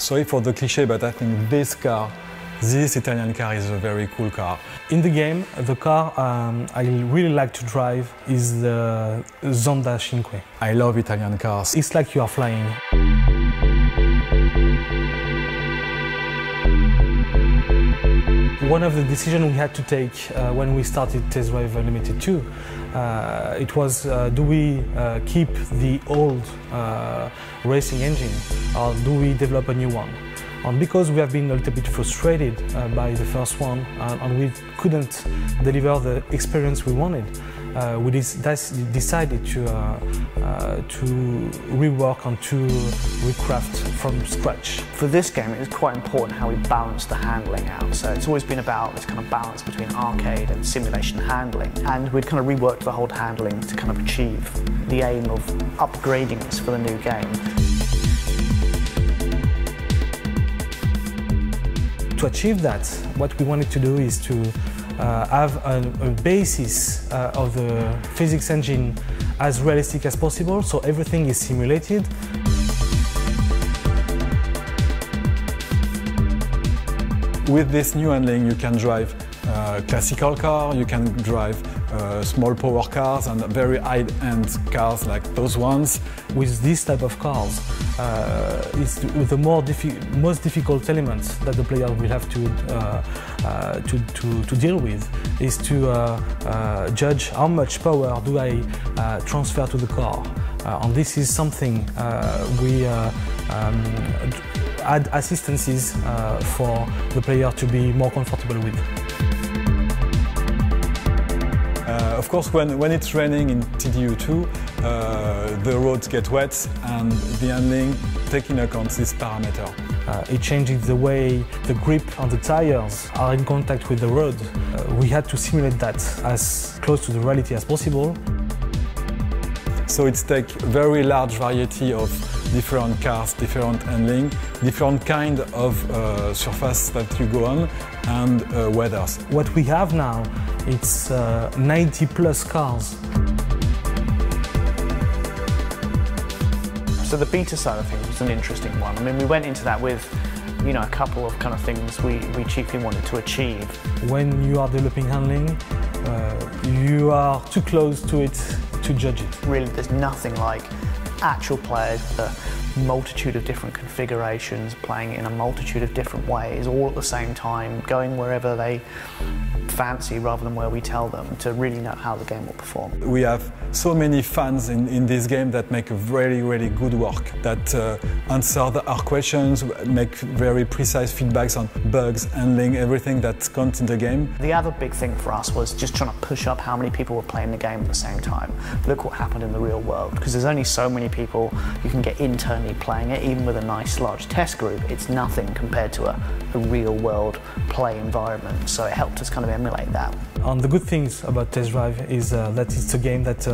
Sorry for the cliché, but I think this Italian car is a very cool car. In the game, the car I really like to drive is the Zonda 5. I love Italian cars. It's like you are flying. One of the decisions we had to take when we started Test Drive Unlimited 2, it was do we keep the old racing engine or do we develop a new one? And because we have been a little bit frustrated by the first one and we couldn't deliver the experience we wanted, we decided to rework and to recraft from scratch. For this game, it was quite important how we balanced the handling out. So it's always been about this kind of balance between arcade and simulation handling. And we'd kind of reworked the whole handling to kind of achieve the aim of upgrading this for the new game. To achieve that, what we wanted to do is to have a basis of the physics engine as realistic as possible, so everything is simulated. With this new handling, you can drive classical car, you can drive small power cars and very high-end cars like those ones. With this type of cars, it's the most difficult elements that the player will have to deal with is to judge how much power do I transfer to the car. And this is something we add assistances for the player to be more comfortable with. Of course, when it's raining in TDU2, the roads get wet and the handling taking account this parameter. It changes the way the grip and the tires are in contact with the road. We had to simulate that as close to the reality as possible. So it's take very large variety of different cars, different handling, different kind of surface that you go on, and weathers. What we have now, it's 90 plus cars. So the beta side of things was an interesting one. I mean, we went into that with, you know, a couple of kind of things we chiefly wanted to achieve. When you are developing handling, you are too close to it to judge it. Really, there's nothing like actual players with a multitude of different configurations, playing it in a multitude of different ways, all at the same time, going wherever they fancy rather than where we tell them, to really know how the game will perform. We have so many fans in this game that make a really, really good work, that answer our questions, make very precise feedbacks on bugs, handling, everything that counts in the game. The other big thing for us was just trying to push up how many people were playing the game at the same time. Look what happened in the real world, because there's only so many people you can get internally playing it, even with a nice large test group. It's nothing compared to a real world play environment, so it helped us kind of emulate that. And the good things about Test Drive is that it's a game that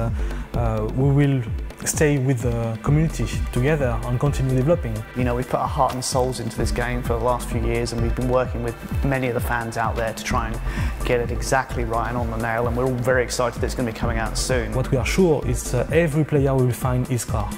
we will stay with the community together and continue developing. You know, we've put our heart and souls into this game for the last few years, and we've been working with many of the fans out there to try and get it exactly right and on the nail, and we're all very excited that it's going to be coming out soon. What we are sure is every player will find his car.